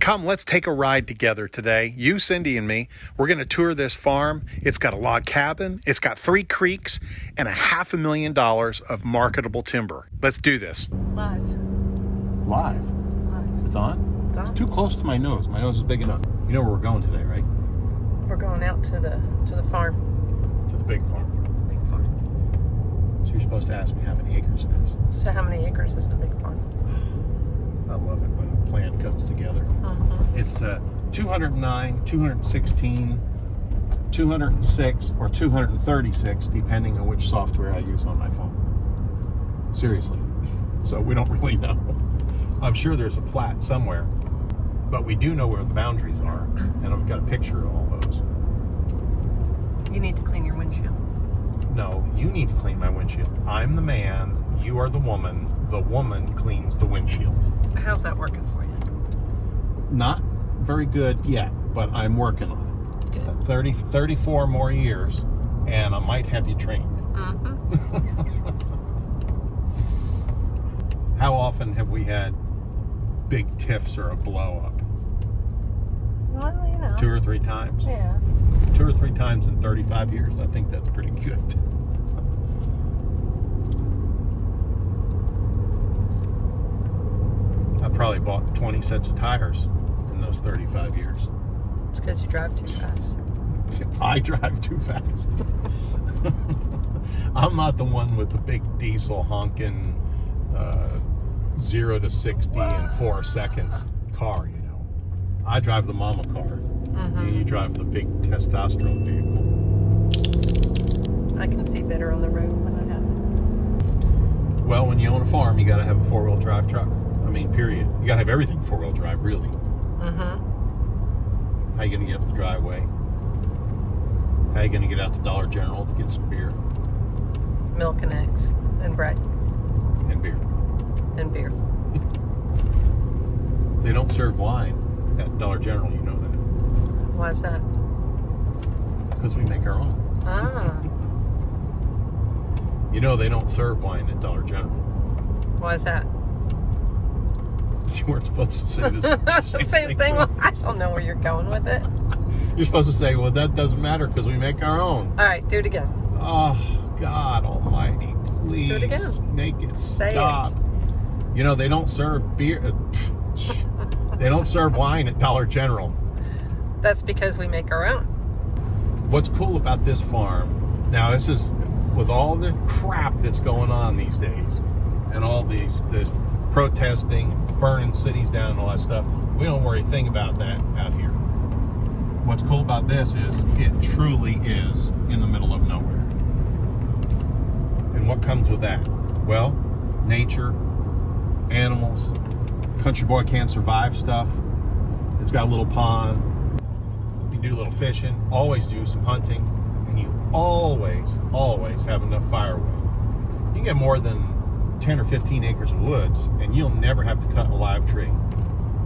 Come, let's take a ride together today. You, Cindy, and me. We're going to tour this farm. It's got a log cabin. It's got 3 creeks and $500,000 of marketable timber. Let's do this. Live. Live? Live. It's on? It's on. It's too close to my nose. My nose is big enough. You know where we're going today, right? We're going out to the farm. To the big farm. The big farm. So you're supposed to ask me how many acres it is. So how many acres is the big farm? I love it when a plan comes together. Mm-hmm. It's 209, 216, 206, or 236, depending on which software I use on my phone. Seriously. So we don't really know. I'm sure there's a plat somewhere, but we do know where the boundaries are, and I've got a picture of all those. You need to clean your windshield. No, you need to clean my windshield. I'm the man, you are the woman cleans the windshield. How's that working for you? Not very good yet, but I'm working on it. Good. 34 more years, and I might have you trained. Mm-hmm. How often have we had big tiffs or a blow up? Well, you know. 2 or 3 times? Yeah. 2 or 3 times in 35 years. I think that's pretty good. I probably bought 20 sets of tires in those 35 years. It's because you drive too fast. I drive too fast. I'm not the one with the big diesel honking 0 to 60 in 4 seconds car, you know. I drive the mama car. Mm-hmm. You drive the big testosterone vehicle. I can see better on the road when I have it. Well, when you own a farm, you got to have a 4-wheel drive truck. I mean, period. You got to have everything 4-wheel drive, really. Mm-hmm. How you going to get up the driveway? How you going to get out to Dollar General to get some beer? Milk and eggs and bread And beer. and beer. They don't serve wine at Dollar General, you know that. Why is that? Because we make our own. Ah. You know they don't serve wine at Dollar General. Why is that? You weren't supposed to say this. Same thing. I don't know where you're going with it. You're supposed to say, well, that doesn't matter because we make our own. All right, do it again. Oh, God almighty. Please Just do it again. Make it Say stop. it. You know, they don't serve beer. They don't serve wine at Dollar General. That's because we make our own. What's cool about this farm, now this is with all the crap that's going on these days and all this protesting, burning cities down and all that stuff, we don't worry a thing about that out here. What's cool about this is it truly is in the middle of nowhere. And what comes with that? Well, nature, animals, country boy can't survive stuff. It's got a little pond. You do a little fishing, always do some hunting, and you always have enough firewood. You get more than 10 or 15 acres of woods, and you'll never have to cut a live tree.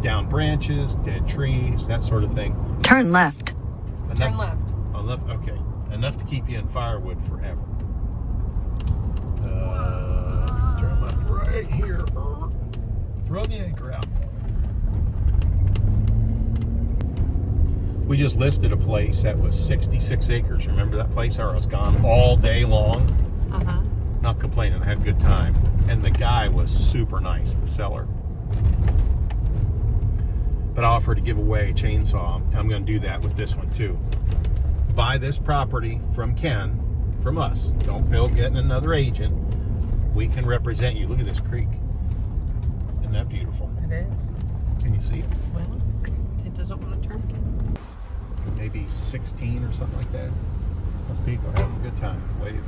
Down branches, dead trees, that sort of thing. Turn left. Turn left. Okay. Enough to keep you in firewood forever. Turn left right here. Throw the anchor out. We just listed a place that was 66 acres. Remember that place? I was gone all day long. Uh-huh. Not complaining. I had a good time. And the guy was super nice, the seller. But I offered to give away a chainsaw. I'm going to do that with this one too. Buy this property from Ken, from us. Don't go getting another agent. We can represent you. Look at this creek. Isn't that beautiful? It is. Can you see it? Well, it doesn't want to turn. Maybe 16 or something like that. Those people are having a good time. Wave.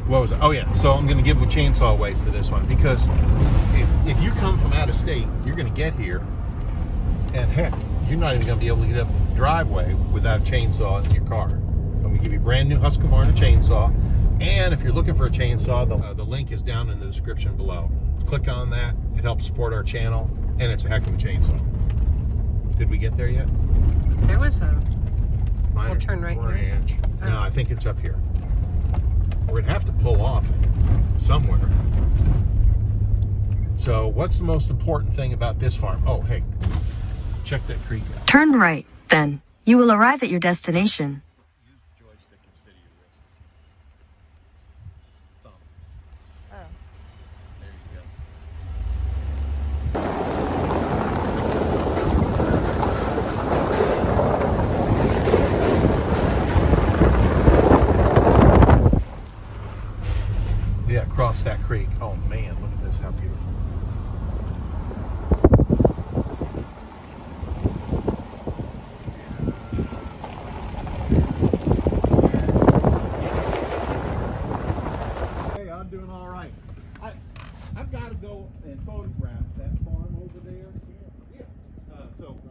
What was it? Oh yeah, so I'm going to give a chainsaw away for this one because if you come from out of state, you're going to get here and heck, you're not even going to be able to get up the driveway without a chainsaw in your car. I'm going to give you a brand new Husqvarna chainsaw, and if you're looking for a chainsaw, the link is down in the description below. Click on that. It helps support our channel, and it's a heck of a chainsaw. Did we get there yet? There was a... Minor We'll turn right branch. here. No, I think it's up here. We're going to have to pull off it somewhere. So what's the most important thing about this farm? Oh, hey, check that creek out. Turn right, then. You will arrive at your destination. Use the joystick instead of your wrists. Thumb. Oh. There you go. Yeah, cross that creek. Oh man, look at this, how beautiful. Hey, I'm doing all right. I've got to go and photograph that farm over there. Yeah. So, he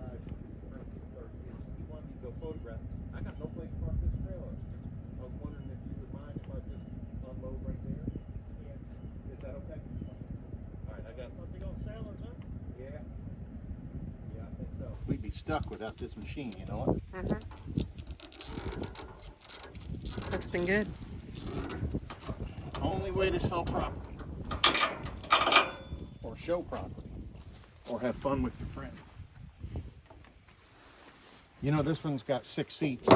wanted me to go photograph. I got no place to park this trailer. I was wondering if you would mind if I just unload right there. Is that okay? All right, I got. Are they gonna sell or something? Yeah. Yeah, I think so. We'd be stuck without this machine, you know what? That's been good. Only way to sell property. Or show property. Or have fun with your friends. You know, this one's got 6 seats.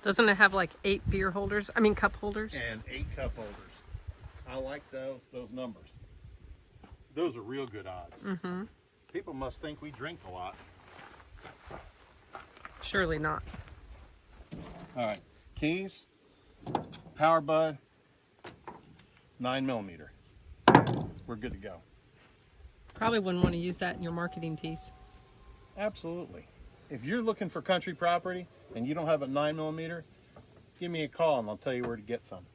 Doesn't it have like 8 beer holders? I mean, cup holders? And 8 cup holders. I like those numbers. Those are real good odds. Mm-hmm. People must think we drink a lot. Surely not. All right, keys, power bud, 9mm. We're good to go. Probably wouldn't want to use that in your marketing piece. Absolutely. If you're looking for country property and you don't have a 9mm, give me a call and I'll tell you where to get some.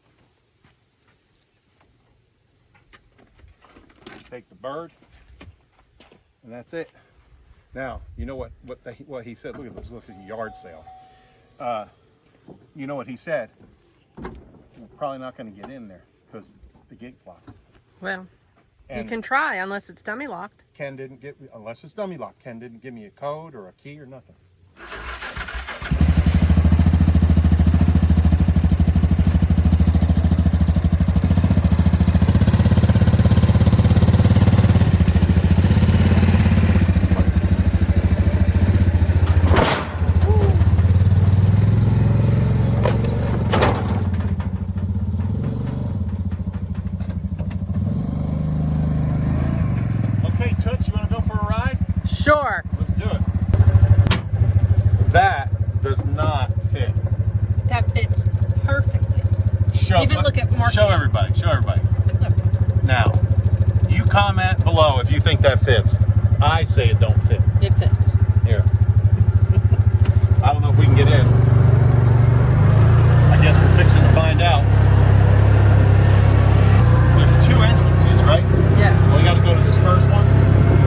Take the bird, and that's it. Now, you know what he said. Look at this. Look at the yard sale. You know what he said? We're probably not going to get in there because the gate's locked. Well, And you can try unless it's dummy locked. Ken didn't get, unless it's dummy locked. Ken didn't give me a code or a key or nothing. Sure. Let's do it. That does not fit. That fits perfectly. Even look at Mark. Show everybody. Show everybody. Now, you comment below if you think that fits. I say it don't fit. It fits. Here. I don't know if we can get in. I guess we're fixing to find out. There's 2 entrances, right? Yes. We got to go to this first one?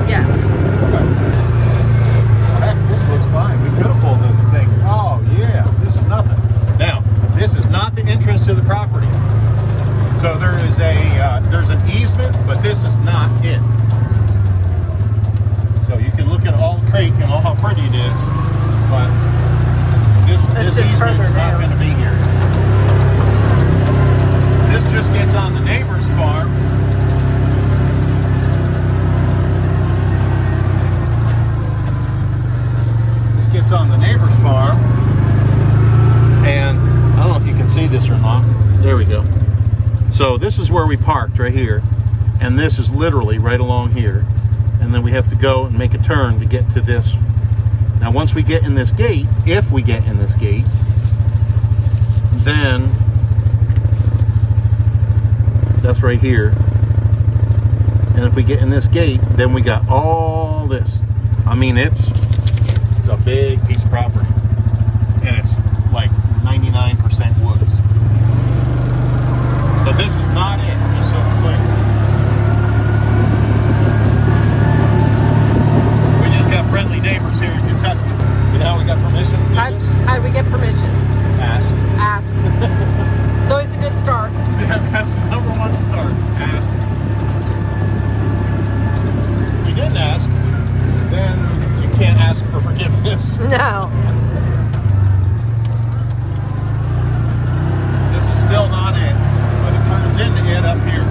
Yes. Heck, this looks fine. We could have pulled the thing. Oh, yeah. This is nothing. Now, this is not the entrance to the property. So there is there's an easement, but this is not it. So you can look at all the creek and all how pretty it is, but this easement is not going to be here. This just gets on the neighbor's farm. Gets on the neighbor's farm, and I don't know if you can see this or not. There we go. So this is where we parked, right here, and this is literally right along here, and then we have to go and make a turn to get to this. Now once we get in this gate, if we get in this gate, then that's right here, and if we get in this gate, then we got all this. I mean, it's a big piece of property, and it's like 99% woods. But this is not it, just so we're clear. We just got friendly neighbors here in Kentucky. You know how we got permission to do this? How did we get permission? Ask. Ask. It's always a good start. Yeah, that's the #1 start. Ask. If you didn't ask, then you can't ask for forgiveness. No. This is still not it, but it turns into it up here.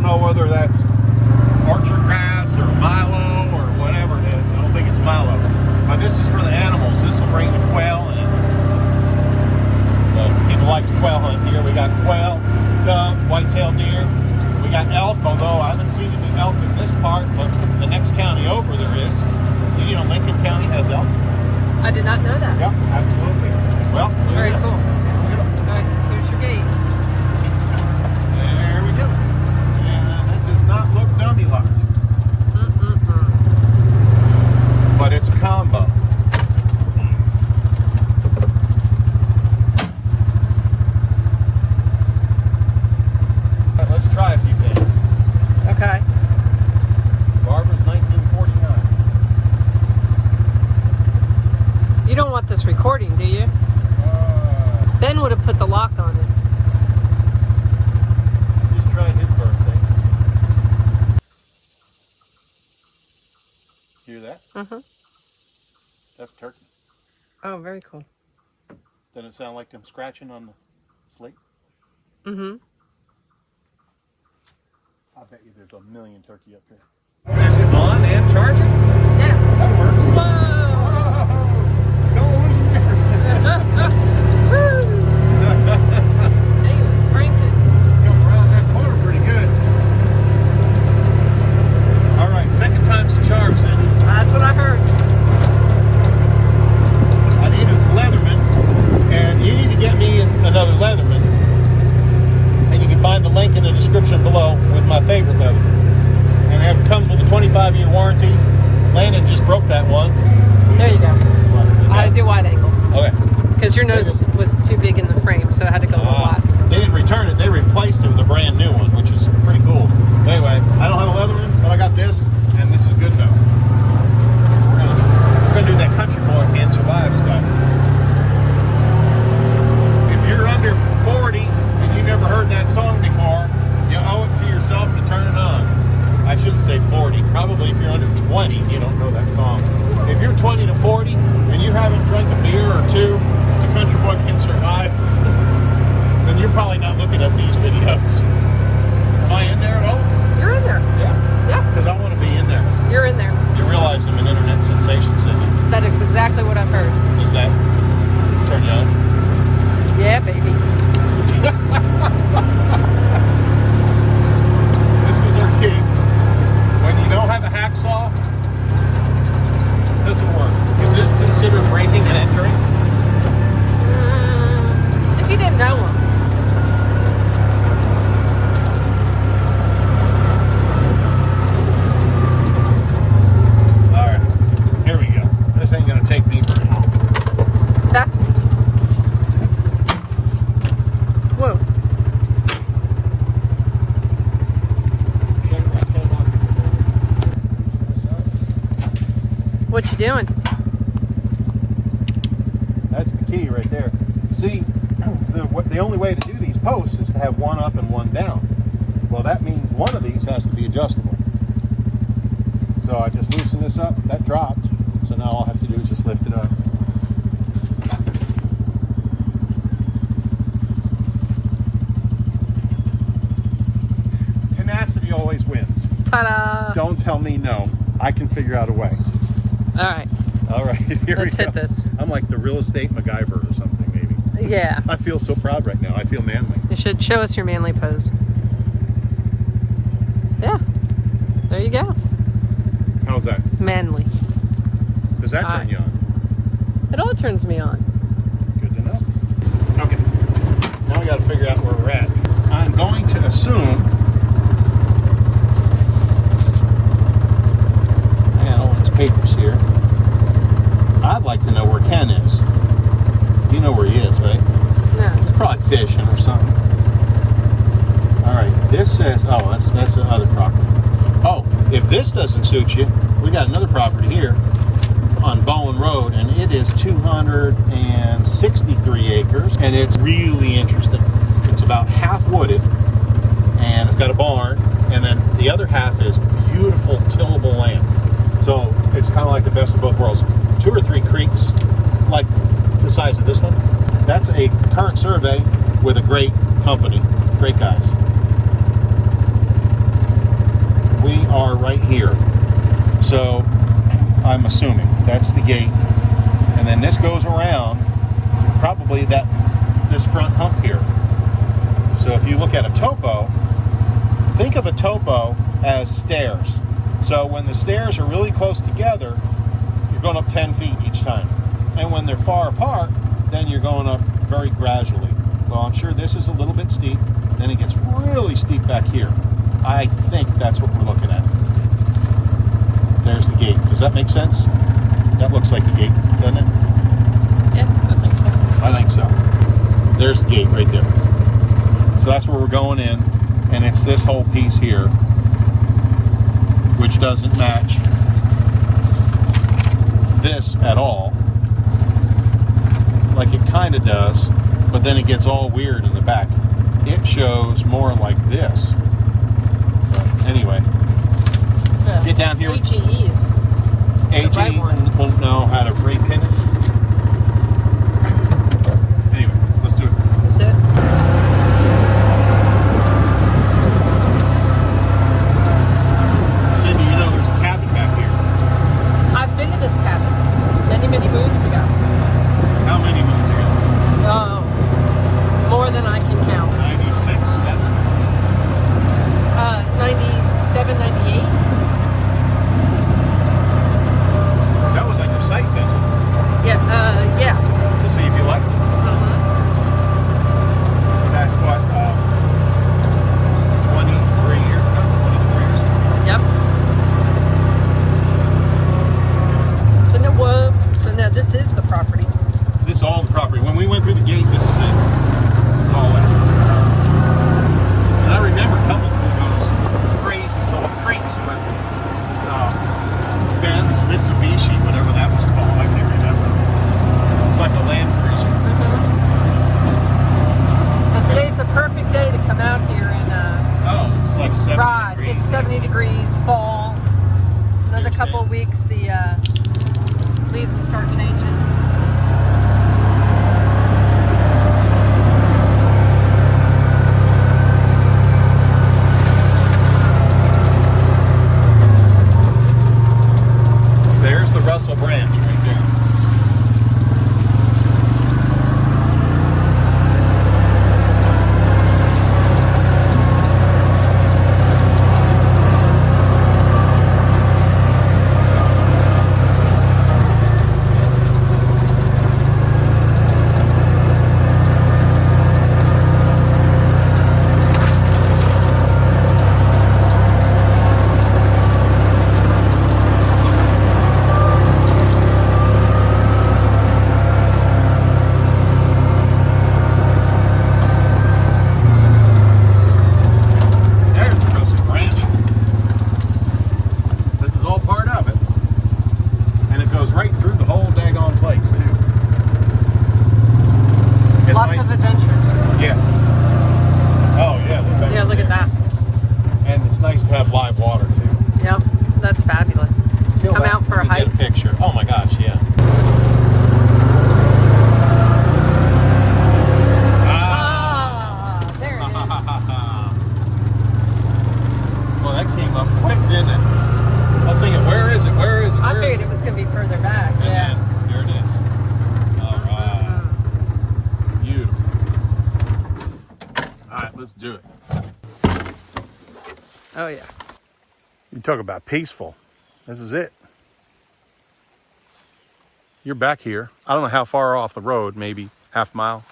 know whether that's orchard grass or Milo or whatever it is. I don't think it's Milo. But this is for the animals. This will bring the quail in. People like to quail hunt here. We got quail, dove, white-tailed deer. We got elk, although I haven't seen any elk in this part, but the next county over there is. You know, Lincoln County has elk. I did not know that. Yep, absolutely. Well, Very cool. All right, here's your gate. There we go. And it does not look dummy locked. But it's a combo. Let's try a few things. Okay. Barbara's 1949. You don't want this recording, do you? Ben would have put the lock on it. Just tried his birthday. Hear that? That's turkey. Oh, very cool. Doesn't it sound like them scratching on the slate? I bet you there's a million turkey up there. Is it on and charging? Yeah. That works. Woo! Hey, it was cranking. Come around that corner pretty good. All right, second time's the charm, Cindy. That's what I heard. I need a Leatherman, and you need to get me another Leatherman. And you can find the link in the description below with my favorite Leatherman. And it comes with a 25-year warranty. Landon just broke that one. There you go. I had to do wide angle. Okay. Because your nose was too big in the frame, so I had to go a little wide. They didn't return it. They replaced it with a brand new one, which is pretty cool. Anyway, I don't have a Leatherman, but I got this, and this is good enough. We're gonna do that country boy can't survive stuff. If you're under 40 and you never heard that song before, you owe it to yourself to turn it on. I shouldn't say 40. Probably if you're under 20, you don't know that song. If you're 20 to 40 and you haven't drank a beer or two, the country boy can survive, then you're probably not looking at these videos. Am I in there at all? You're in there. Yeah. Yeah, Because I want to be in there. you're in there. You realize I'm an internet sensation, Cindy. That is exactly what I've heard. Is that turn you on? Yeah, baby. This was our key. When you don't have a hacksaw, it doesn't work. Is this considered breaking and entering? If you didn't know him. All right, here we go. This ain't gonna take me very long. Whoa. What you doing? That's the key right there. See, the only way to do these posts is to have one up and one down. Well, that means one of these has to be adjustable. So I just loosen this up. That dropped. So now all I have to do is just lift it up. Tenacity always wins. Ta-da! Don't tell me no. I can figure out a way. All right, All right, here let's we go. hit this. I'm like the real estate MacGyver or something, maybe. Yeah, I feel so proud right now. I feel manly. you should show us your manly pose. Yeah, there you go. How's that? Manly. Does that All turn right. you on? It all turns me on. Good to know. Okay. Now we got to figure out where we're at. I'm going to assume. Man, all these papers here. I'd like to know where Ken is. You know where he is, right? No. Probably fishing or something. All right. This says. Oh, that's the other property. Oh, if this doesn't suit you, we got another property here on Bowen Road, and it is 263 acres, and it's really interesting. It's about half wooded, and it's got a barn, and then the other half is beautiful tillable land. So it's kind of like the best of both worlds. 2 or 3 creeks, like the size of this one. That's a current survey with a great company, great guys. right here. So I'm assuming that's the gate. And then this goes around probably this front hump here. So if you look at a topo, think of a topo as stairs. So when the stairs are really close together, you're going up 10 feet each time. And when they're far apart, then you're going up very gradually. Well, I'm sure this is a little bit steep. Then it gets really steep back here. I think that's what we're looking at. There's the gate. Does that make sense? That looks like the gate, doesn't it? Yeah, I think so. I think so. There's the gate right there. So that's where we're going in. And it's this whole piece here, which doesn't match this at all. Like it kind of does, but then it gets all weird in the back. It shows more like this. But anyway, get down here. AGE is AG the right one. won't know how to repin it. Anyway, let's do it. Let's do it. Cindy, you know there's a cabin back here. I've been to this cabin many, many moons ago. How many moons ago? Oh, more than I can count. 96, 97, 98. That was like your site visit Yeah, yeah. to see if you liked it. That's what, 23 years ago, 24 years ago. Yep. So now this is the property. This is all the property. When we went through the gate, this is it. It's all it. And I remember coming through those crazy little creeks with Ben's Mitsubishi, whatever that was called. I can't remember. It's like a Land Cruiser. And today's a perfect day to come out here and Oh, it's like 70 ride. degrees. It's 70 degrees, fall. Another couple of weeks, the leaves will start changing. There's the Russell branch right there. Oh, yeah. You talk about peaceful. This is it. You're back here. I don't know how far off the road, maybe half mile.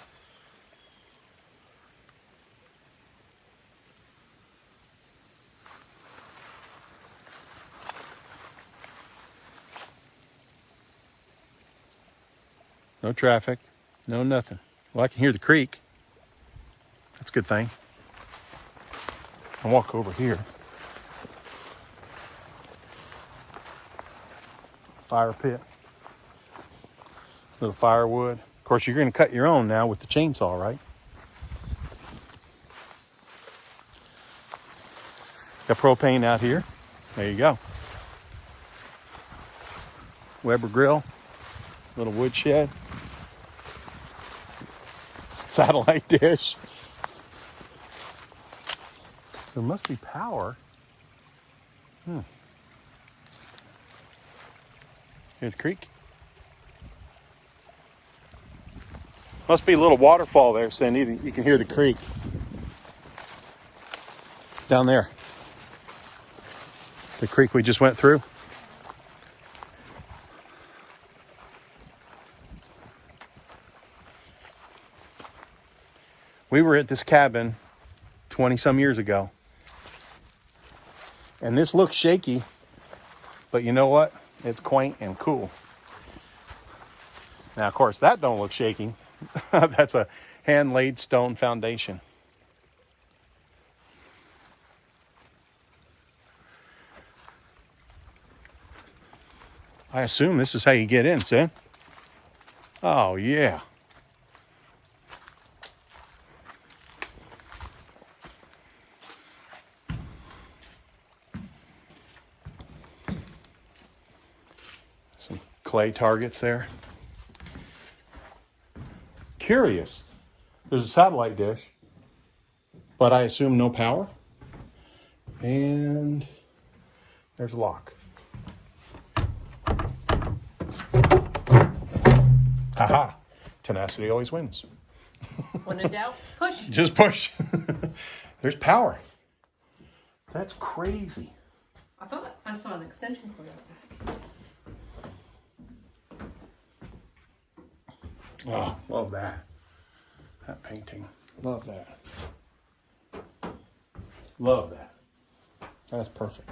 No traffic, no nothing. Well, I can hear the creek. That's a good thing. I'll walk over here. Fire pit. Little firewood. Of course, you're going to cut your own now with the chainsaw, right? Got propane out here. There you go. Weber grill. Little woodshed. Satellite dish. There must be power. Here's the creek. Must be a little waterfall there, Cindy. You can hear the creek down there. The creek we just went through. We were at this cabin 20 some years ago. And this looks shaky, but you know what? It's quaint and cool. Now, of course, that don't look shaky. That's a hand-laid stone foundation. I assume this is how you get in, Sin. Oh, yeah. Some clay targets there. Curious. There's a satellite dish, but I assume no power. And there's a lock. Haha. Tenacity always wins. When in doubt, push. Just push. There's power. That's crazy. I thought I saw an extension cord out there. Oh, love that. That painting. Love that. Love that. That's perfect.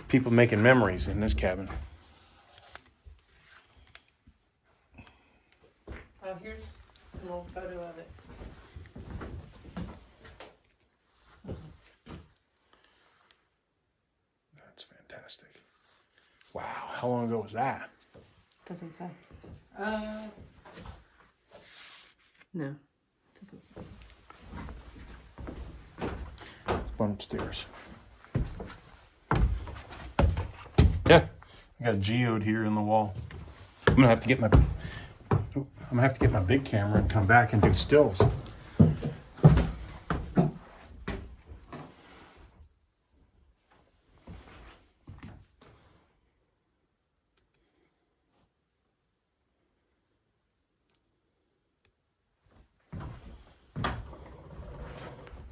People making memories in this cabin. Oh, here's an old photo of it. That's fantastic. Wow, how long ago was that? Doesn't say. No, doesn't say. Let's go upstairs. Yeah, I got geode here in the wall. I'm gonna have to get my big camera and come back and do stills.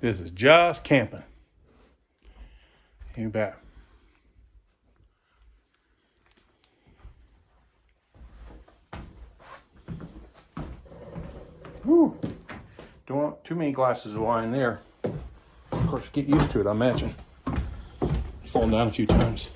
This is just camping. You bet. Whew. Don't want too many glasses of wine there. Of course, get used to it, I imagine. Falling down a few times.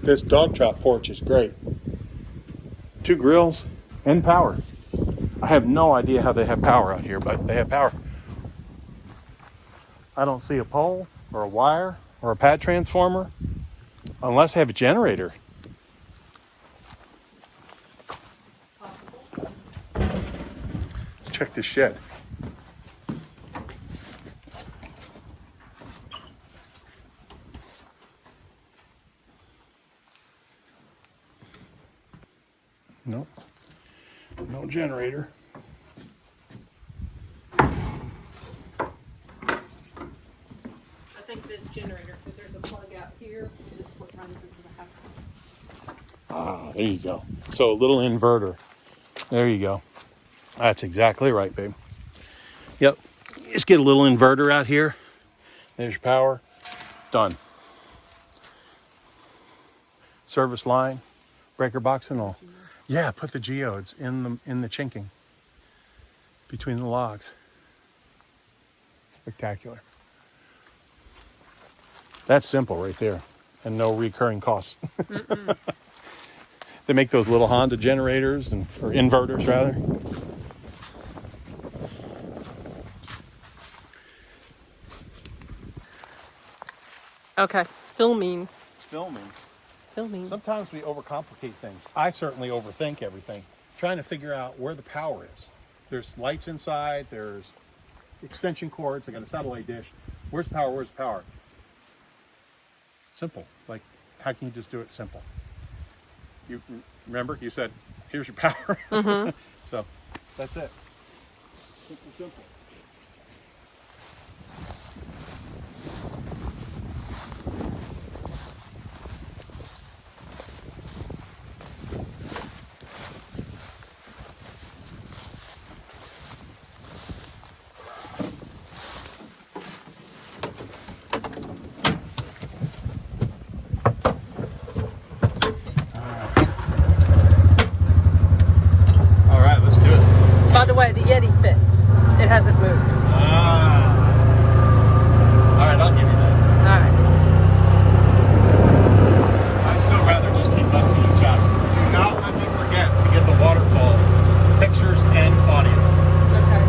This dog trot porch is great. 2 grills and power. I have no idea how they have power out here, but they have power. I don't see a pole or a wire or a pad transformer unless they have a generator. Let's check this shed. Nope. No generator. I think this generator, because there's a plug out here, that's what runs into the house. Ah, there you go. So a little inverter. There you go. That's exactly right, babe. Yep. Just get a little inverter out here. There's your power. Done. Service line, breaker box and all. Yeah, put the geodes in the chinking between the logs. Spectacular. That's simple right there, and no recurring costs. They make those little Honda generators or inverters rather. Okay, filming. Filming. Filming. Sometimes we overcomplicate things. I certainly overthink everything, trying to figure out where the power is. There's lights inside, there's extension cords, I got a satellite dish. Where's the power? Where's the power? Simple. Like, how can you just do it simple? You remember, you said, here's your power. Mm-hmm. So that's it. Simple. By the way, the Yeti fits. It hasn't moved. All right, I'll give you that. All right. I'd still rather just keep busting your chops. Do not let me forget to get the waterfall pictures and audio. Okay.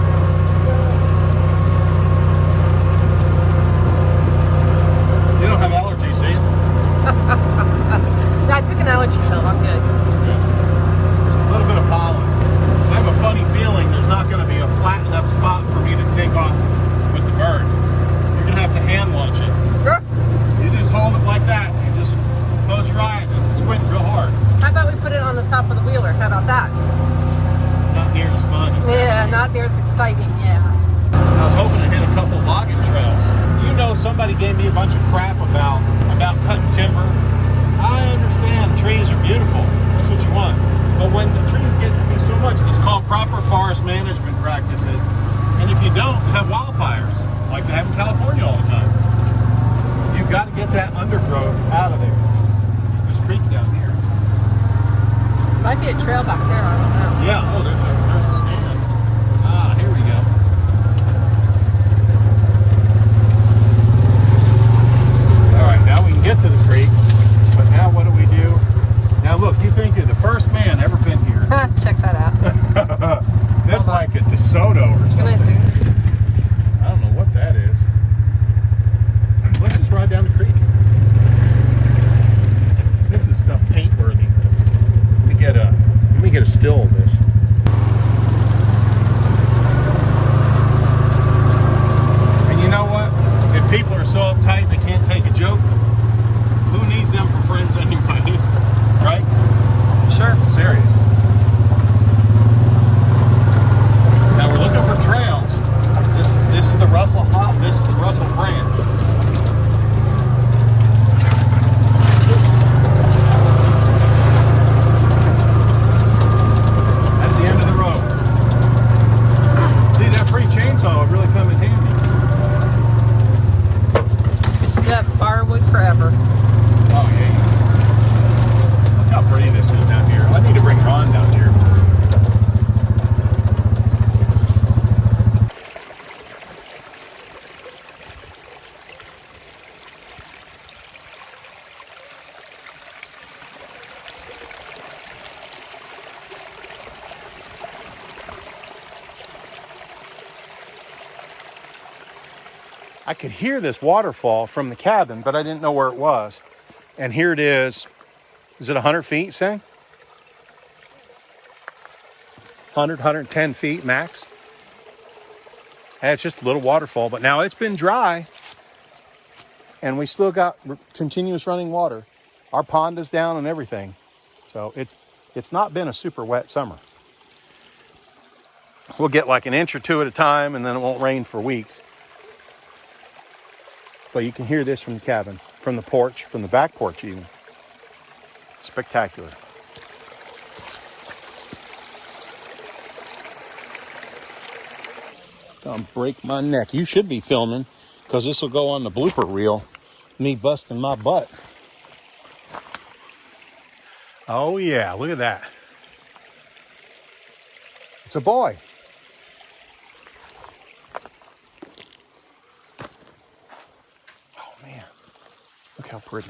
You don't have allergies, do you? I took an allergy pill. I'm good. There's a little bit of pollen. I have a funny feeling there's not going to be a flat enough spot for me to take off with the bird. You're going to have to hand launch it. Sure. You just hold it like that and just close your eyes and squint real hard. How about we put it on the top of the wheeler? How about that? Not near as fun as Yeah, that. not near as exciting. Yeah. I was hoping to hit a couple logging trails. You know, somebody gave me a bunch of crap about cutting timber. I understand trees are beautiful. That's what you want. But when the trees get to be so much, it's called proper forest management practices. And if you don't, you have wildfires, like they have in California all the time. You've got to get that undergrowth out of there. There's a creek down here. Might be a trail back there. I don't know. Yeah, oh, there's a stand. Ah, here we go. All right, now we can get to the creek. But now what do we do? Now look, you think you're the first man ever been here. Check that out. That's like a DeSoto or Can I see? something. I don't know what that is. Let's just ride down the creek. This is stuff paint worthy. Let me get a still of this. And you know what? If people are so uptight they can't take a joke, who needs them for friends anyway? Right? Sure. Serious. Now we're looking for trails. This is the Russell Hop. This is the Russell Branch. That's the end of the road. See, that free chainsaw would really come in handy. Yeah, firewood forever. Oh yeah. Look how pretty this is down here. I need to bring Ron down here. I could hear this waterfall from the cabin, but I didn't know where it was. And here it is. Is it 100 feet, say? 100, 110 feet max. And it's just a little waterfall, but now it's been dry. And we still got continuous running water. Our pond is down and everything. So it's not been a super wet summer. We'll get like an inch or two at a time, and then it won't rain for weeks. But you can hear this from the cabin, from the porch, from the back porch even. Spectacular. Don't break my neck. You should be filming, because this will go on the blooper reel. Me busting my butt. Oh yeah, look at that. It's a boy. Oh man, look how pretty.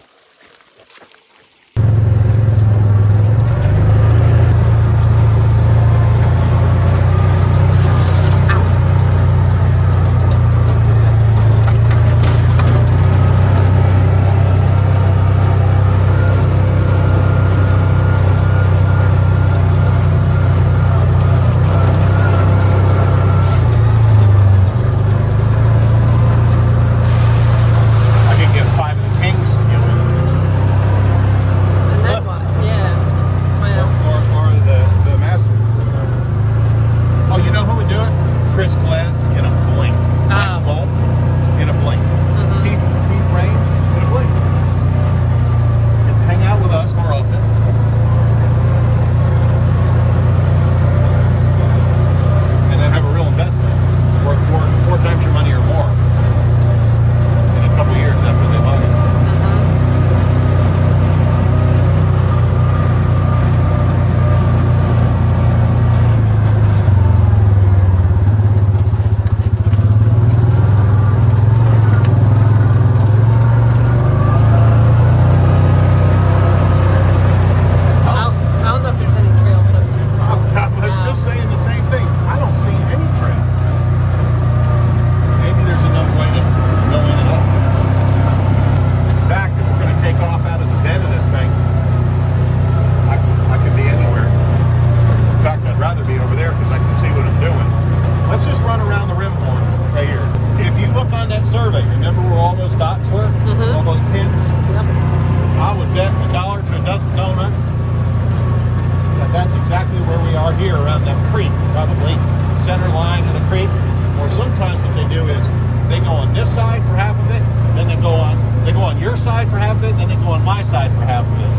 side for half of it, and then they go on my side for half of it.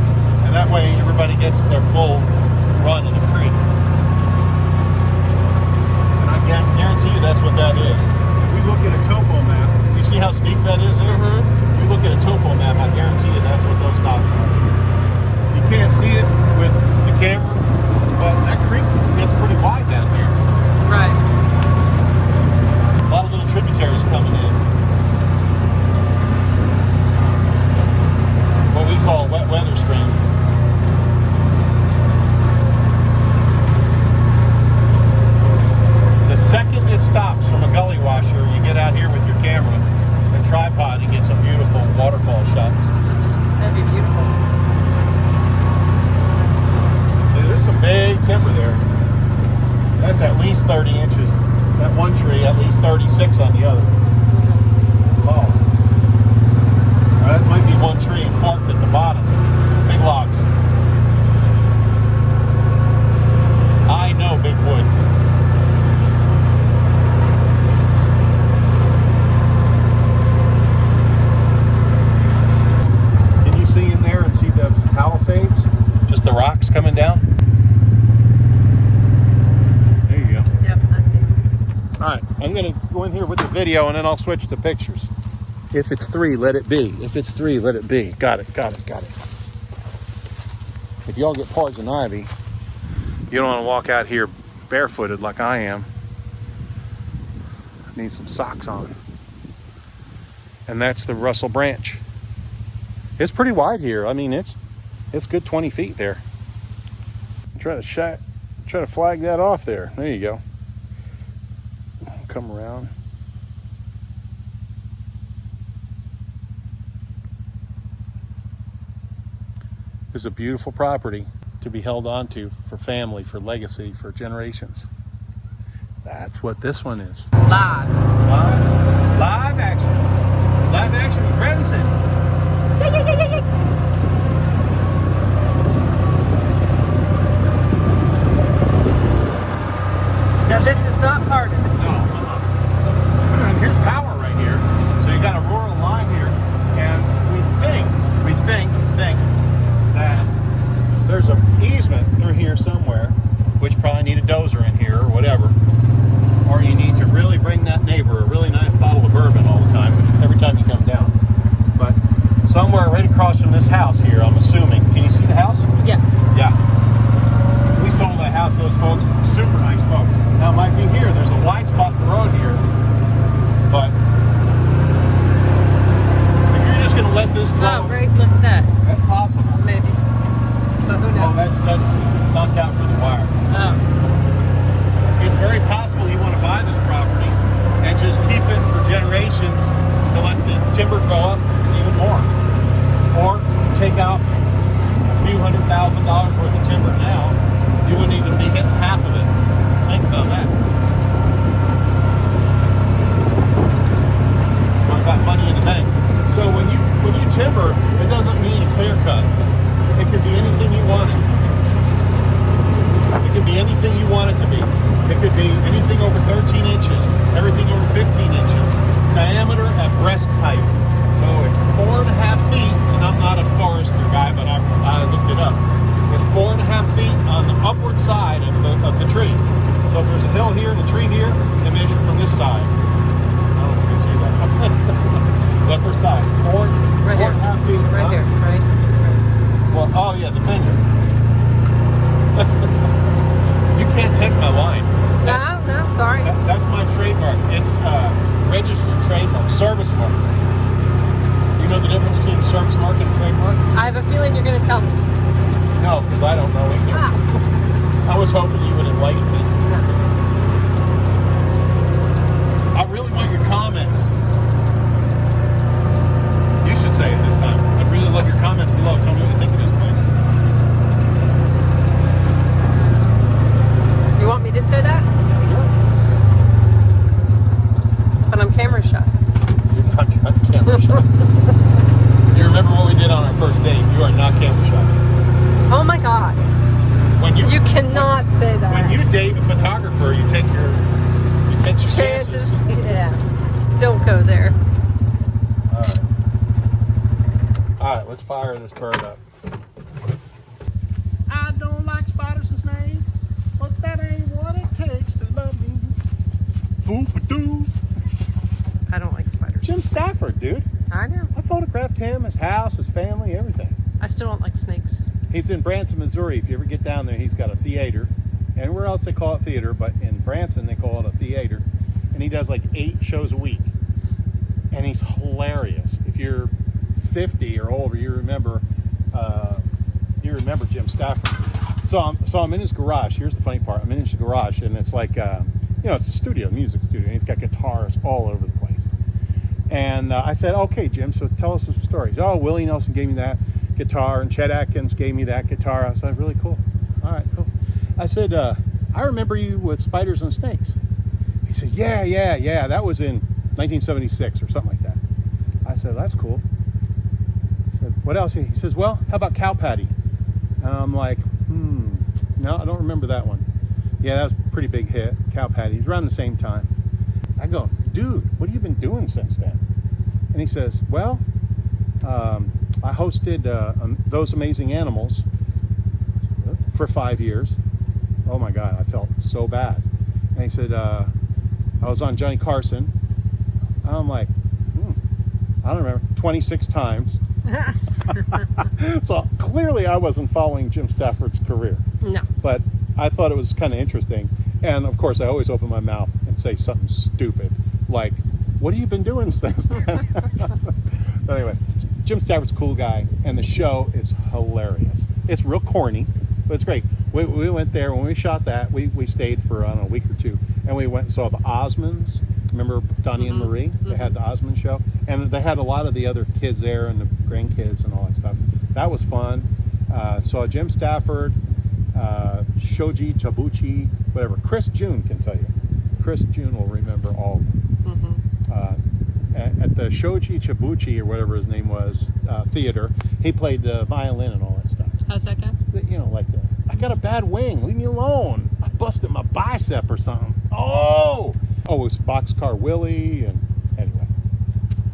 And that way everybody gets their full run of the creek. And I guarantee you that's what that is. If we look at a topo map, you see how steep that is there? If you look at a topo map, I guarantee you that's what those dots are. You can't see it with the camera, but that creek gets pretty wide down here. Right. A lot of little tributaries coming in. What we call wet weather stream. The second it stops from a gully washer, you get out here with your camera and tripod and get some beautiful waterfall shots. That'd be beautiful. See, there's some big timber there. That's at least 30 inches. That one tree, at least 36 on the other. Oh. That might be one tree forked at the bottom. Big logs. I know big wood. Can you see in there and see the palisades? Just the rocks coming down? There you go. Yep, I see. All right, I'm going to go in here with the video and then I'll switch to pictures. If it's 3, let it be. If it's 3, let it be. Got it. If y'all get poison ivy, you don't want to walk out here barefooted like I am. I need some socks on. And that's the Russell branch. It's pretty wide here. I mean, it's good 20 feet there. Try to flag that off there. There you go. Come around. This is a beautiful property to be held on to for family, for legacy, for generations. That's what this one is. Live. Live action. Live action with Branson. Now this is not part of it. No. And here's power right here. So you got a rural line here, and we think that there's an easement through here somewhere, which probably need a dozer in here or whatever. Or you need to really bring that neighbor a really nice bottle of bourbon all the time, every time you come down. But somewhere right across from this house here, I'm assuming. Can you see the house? Yeah. Yeah. We sold that house to those folks, super nice folks. Now it might be here, there's a wide spot in the road here, but if you're just gonna let this go, Oh, right, look at that. that's possible. Maybe. But who Oh, knows? that's knocked out for the wire. Oh. It's very possible you want to buy this property and just keep it for generations to let the timber grow up even more. Or take out a few $100,000 worth of timber now, you wouldn't even be hitting half of it. Think about that. Talk about money in the bank. So when you timber, it doesn't mean a clear cut. It could be anything you want it. It could be anything you want it to be. It could be anything over 13 inches, everything over 15 inches. Diameter at breast height. So it's 4.5 feet, and I'm not a forester guy, but I looked it up. It's 4.5 feet on the upward side of the tree. So if there's a hill here and a tree here, they measure from this side. I don't know if you can see that. The upper side. Right here. 4.5 feet. Right here, right? Well, oh yeah, the finger. You can't take my line. No, sorry. That's my trademark. It's registered trademark, service mark. You know the difference between service mark and trademark? I have a feeling you're going to tell me. No, because I don't know either. I was hoping you would enlighten me. I really want your comments. You should say it this time. I'd really love your comments below. Tell me what you think of this place. You want me to say that? Sure. But I'm camera shy. You're not camera shy. You remember what we did on our first date? You are not camera shy. Oh my God. When you cannot say that. When you date a photographer, you take your chances. Yeah. Don't go there. All right. All right, let's fire this bird up. I don't like spiders and snakes, but that ain't what it takes to love me. Boop-a-doo. I don't like spiders. Jim Stafford, dude. I know. I photographed him, his house, his family, everything. I still don't like snakes. He's in Branson, Missouri. If you ever get down there, he's got a theater. Anywhere else they call it theater, but in Branson they call it a theater. And he does like 8 shows a week. And he's hilarious. If you're 50 or older, you remember Jim Stafford. So I'm in his garage. Here's the funny part. I'm in his garage, and it's like, it's a studio, music studio. And he's got guitars all over the place. And I said, okay, Jim, so tell us some stories. Oh, Willie Nelson gave me that guitar, and Chet Atkins gave me that guitar. I said, really cool. All right, cool. I said, I remember you with spiders and snakes. He says, yeah. That was in 1976 or something like that. I said, that's cool. I said, what else? He says, well, how about cow patty? And I'm like, no, I don't remember that one. Yeah, that was a pretty big hit, cow patty. It's around the same time. I go, dude, what have you been doing since then? And he says, well, I hosted Those Amazing Animals for 5 years. Oh my God, I felt so bad. And he said, I was on Johnny Carson. I'm like, I don't remember, 26 times. So clearly I wasn't following Jim Stafford's career. No. But I thought it was kind of interesting. And of course, I always open my mouth and say something stupid, like, what have you been doing since then? But anyway, Jim Stafford's a cool guy, and the show is hilarious. It's real corny, but it's great. We went there, when we shot that, we stayed for, I don't know, a week or two, and we went and saw the Osmonds. Remember Donnie and Marie? They had the Osmond show, and they had a lot of the other kids there, and the grandkids and all that stuff. That was fun. Saw Jim Stafford, Shoji Tabuchi, whatever. Chris June can tell you. Chris June will remember all of them. At the Shoji Tabuchi, or whatever his name was, theater, he played the violin and all that stuff. How's that go? You know, like this. I got a bad wing. Leave me alone. I busted my bicep or something. Oh, it's Boxcar Willie. And anyway,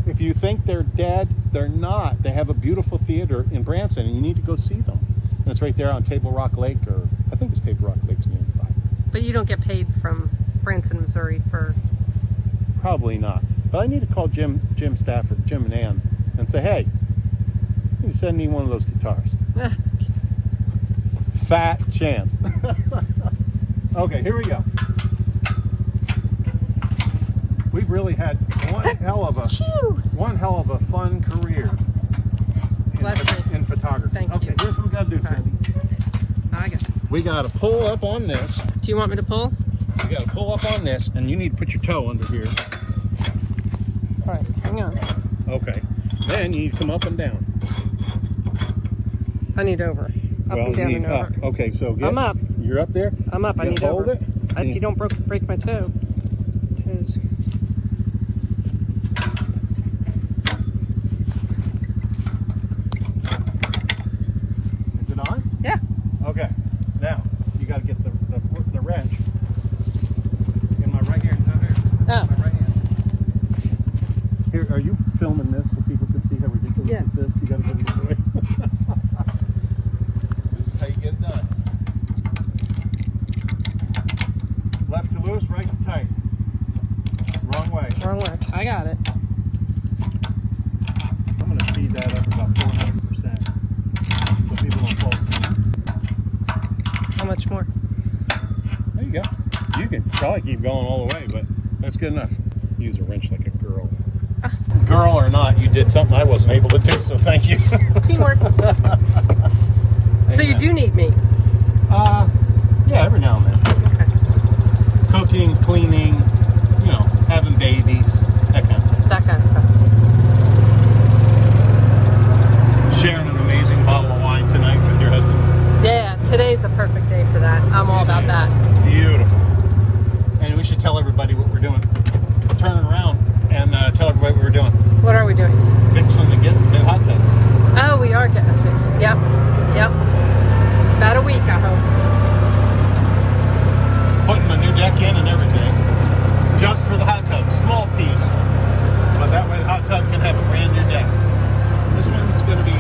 if you think they're dead, they're not. They have a beautiful theater in Branson, and you need to go see them. And it's right there on Table Rock Lake, or I think it's Table Rock Lake's nearby. But you don't get paid from Branson, Missouri for... Probably not. But I need to call Jim Stafford, Jim and Ann, and say, hey, you send me one of those guitars. Fat chance. Okay, here we go. We've really had one hell of a fun career in photography. Thank you. Okay, here's what we got to do, Cindy. I got it. We got to pull up on this. Do you want me to pull? You got to pull up on this, and you need to put your toe under here. All right, hang on. Okay. Then you need to come up and down. I need over. Up and down and over. Up. Okay, so I'm up. You're up there? I'm up. I need hold over. It. If you don't break my toe. Toes. Is it on? Yeah. Okay. Now, you got to get the wrench in my right hand. Oh. My right hand. Here, are you filming this so people can see how ridiculous Yes. this is? You got to put it this way. This is how you get it done. Left to loose, right to tight. Wrong way. Wrong way. I got it. I'm going to speed that up about 400% so people don't fall asleep. How much more? There you go. You can probably keep going all the way, but that's good enough. Use a wrench like a girl. Girl or not, you did something I wasn't able to do, so thank you. Teamwork. So you do need me? Yeah, every now and then. Okay. Cooking, cleaning, having babies, that kind of thing. That kind of stuff. Sharing an amazing bottle of wine tonight with your husband. Yeah, today's a perfect day for that. I'm all about that. Beautiful. And we should tell everybody what we're doing. Turn it around and tell everybody what we're doing. What are we doing? Fixing to get the hot tub. Oh, we are getting it fixed. Yep. About a week, I hope. Putting a new deck in and everything. Just for the hot tub. Small piece. But that way the hot tub can have a brand new deck. This one's going to be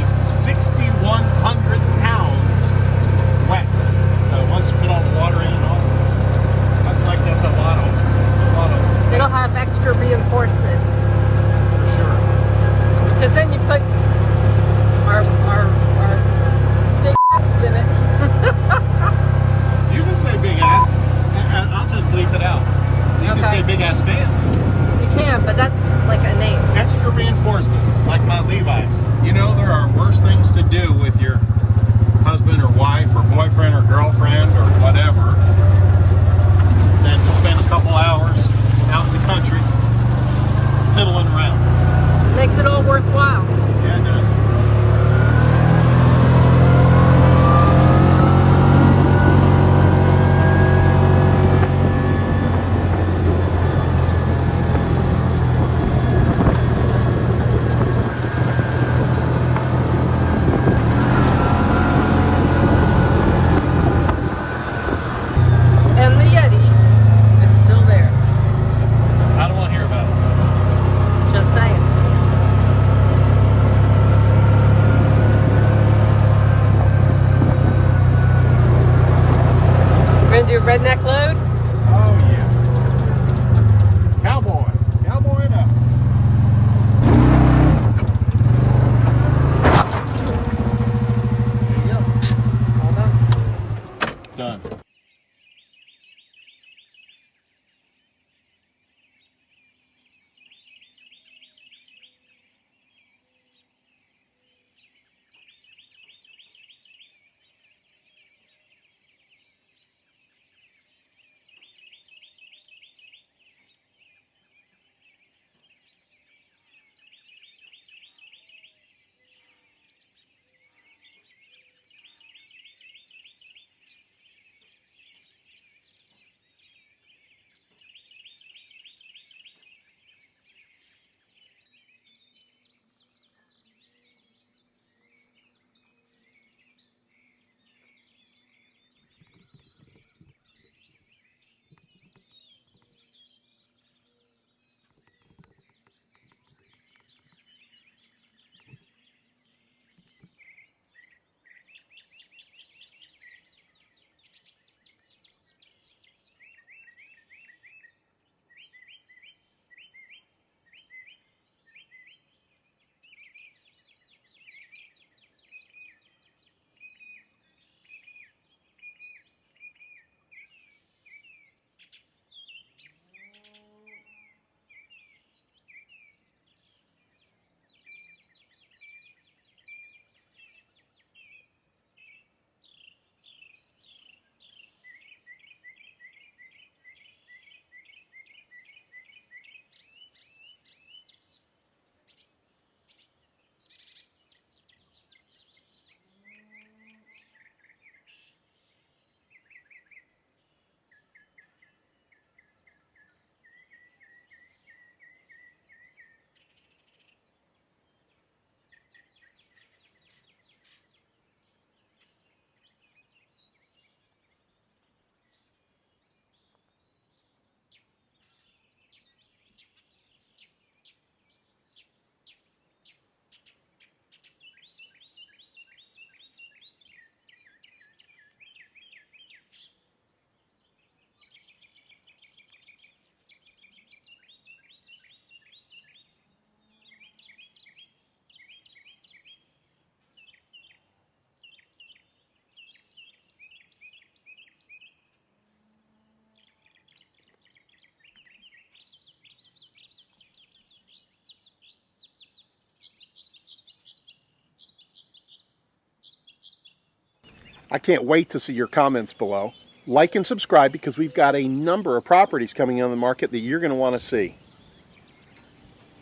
I can't wait to see your comments below. Like and subscribe because we've got a number of properties coming on the market that you're going to want to see.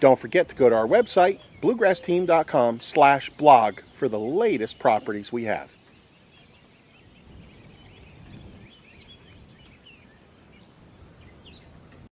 Don't forget to go to our website, bluegrassteam.com/blog for the latest properties we have.